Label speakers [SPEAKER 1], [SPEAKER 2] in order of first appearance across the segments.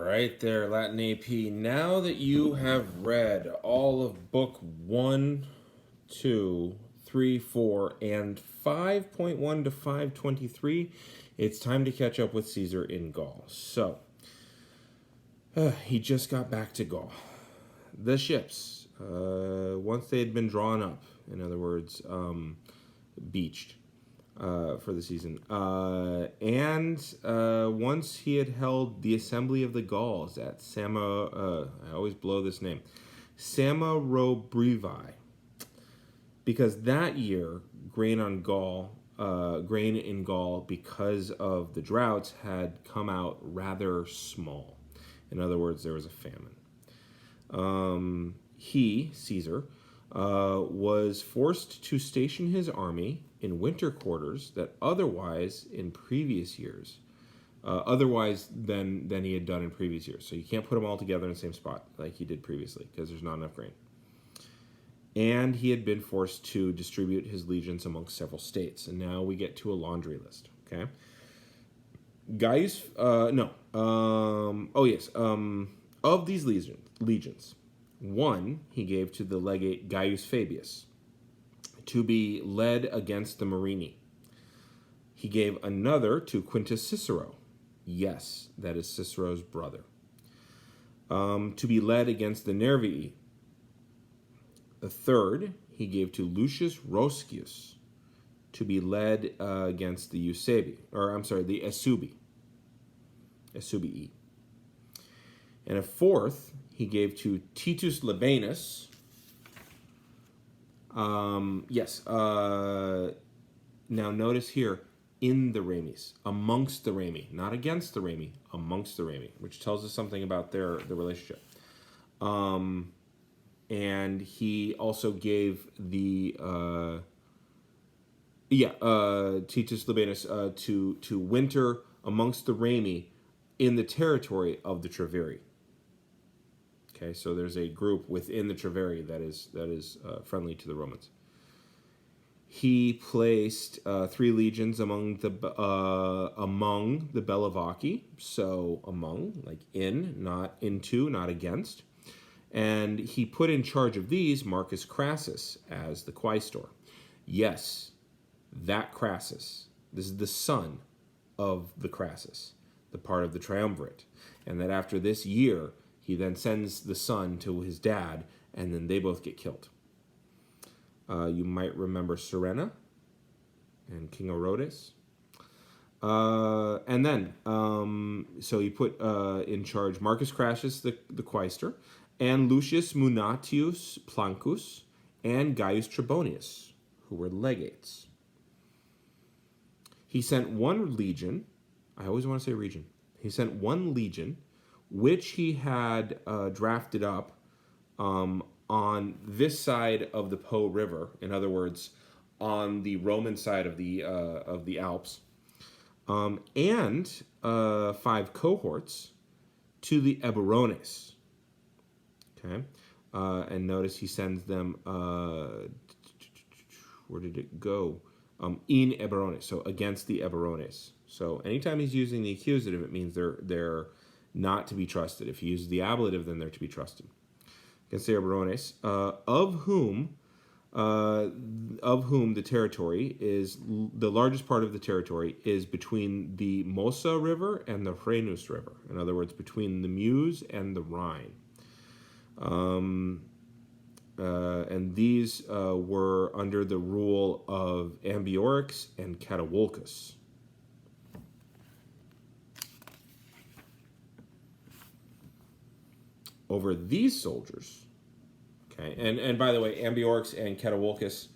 [SPEAKER 1] right there, Latin AP. Now that you have read all of book 1, 2, 3, 4, and 5.1 to 523, it's time to catch up with Caesar in Gaul. So, he just got back to Gaul. The ships, once they had been drawn up, in other words, beached, for the season. Once he had held the assembly of the Gauls at I always blow this name, Samarobrivae, because that year grain in Gaul, because of the droughts, had come out rather small. In other words, there was a famine. He, Caesar, was forced to station his army in winter quarters that otherwise than he had done in previous years. So you can't put them all together in the same spot like he did previously because there's not enough grain. And he had been forced to distribute his legions amongst several states. And now we get to a laundry list, okay? Of these legions, one he gave to the legate Gaius Fabius to be led against the Morini. He gave another to Quintus Cicero. Yes, that is Cicero's brother. To be led against the Nervii. The third he gave to Lucius Roscius to be led against the the Aesubii. And a fourth he gave to Titus Labienus. Now notice here, in the Remes, amongst the Remi, not against the Remi, amongst the Remi, which tells us something about the relationship. And he also gave the Titus Labienus to winter amongst the Remi in the territory of the Treveri. Okay, so there's a group within the Treveri that is friendly to the Romans. He placed 3 legions among the Bellovaci, so among, like in, not into, not against. And he put in charge of these Marcus Crassus as the quaestor. Yes, that Crassus. This is the son of the Crassus, the part of the triumvirate. And that after this year, he then sends the son to his dad, and then they both get killed. You might remember Serena and King Orodes. So he put in charge Marcus Crassus, the quaestor, and Lucius Munatius Plancus, and Gaius Trebonius, who were legates. He sent one legion. I always want to say region. He sent one legion, which he had drafted up on this side of the Po River. In other words, on the Roman side of the Alps, and 5 cohorts to the Eburones. Okay, and notice he sends them. Where did it go? In Eburones, so against the Eburones. So anytime he's using the accusative, it means they're not to be trusted. If he uses the ablative, then they're to be trusted. Against the Eburones, of whom the territory is, the largest part of the territory is between the Mosa River and the Rhenus River. In other words, between the Meuse and the Rhine. And these were under the rule of Ambiorix and Catuvolcus. Over these soldiers, okay, and by the way, Ambiorix and Catuvolcus,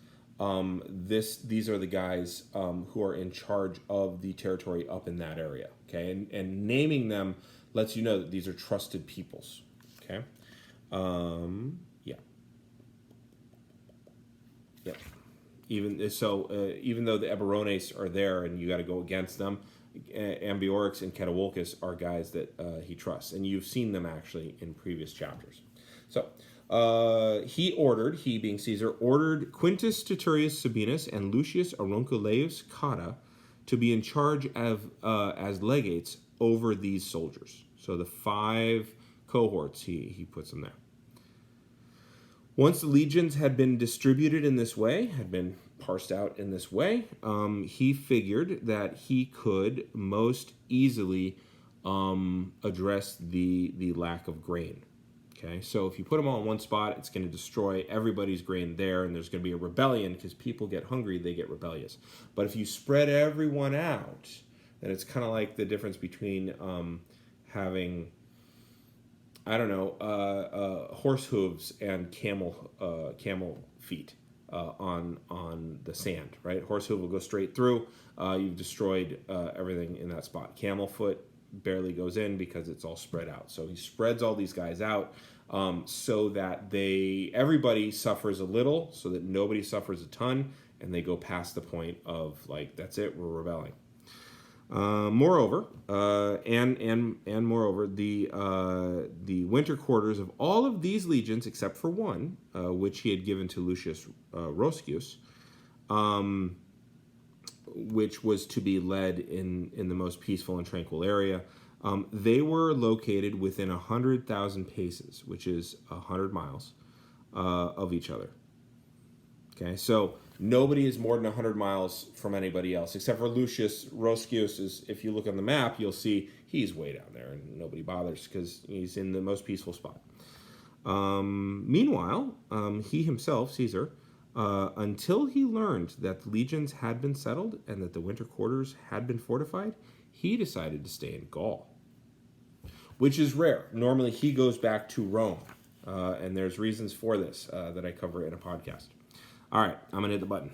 [SPEAKER 1] these are the guys who are in charge of the territory up in that area, okay, and naming them lets you know that these are trusted peoples, okay, even though the Eburones are there and you got to go against them, Ambiorix and Catuvolcus are guys that he trusts, and you've seen them actually in previous chapters. So he being Caesar, ordered Quintus Titurius Sabinus and Lucius Aurunculeius Cotta to be in charge of as legates over these soldiers. So the 5 cohorts, he puts them there. Once the legions had been distributed in this way, had been parsed out in this way, he figured that he could most easily address the lack of grain. Okay, so if you put them all in one spot, it's going to destroy everybody's grain there, and there's going to be a rebellion because people get hungry, they get rebellious. But if you spread everyone out, then it's kind of like the difference between having, I don't know, horse hooves and camel feet on the sand, right? Horse hoof will go straight through. You've destroyed everything in that spot. Camel foot barely goes in because it's all spread out. So he spreads all these guys out so that everybody suffers a little, so that nobody suffers a ton, and they go past the point of like, that's it, we're rebelling. Moreover, moreover, the winter quarters of all of these legions, except for one, which he had given to Lucius Roscius, which was to be led in the most peaceful and tranquil area, they were located within 100,000 paces, which is 100 miles, of each other. Okay, so nobody is more than 100 miles from anybody else, except for Lucius Roscius. If you look on the map, you'll see he's way down there, and nobody bothers because he's in the most peaceful spot. Meanwhile, he himself, Caesar, until he learned that the legions had been settled and that the winter quarters had been fortified, he decided to stay in Gaul, which is rare. Normally, he goes back to Rome, and there's reasons for this that I cover in a podcast. All right, I'm going to hit the button.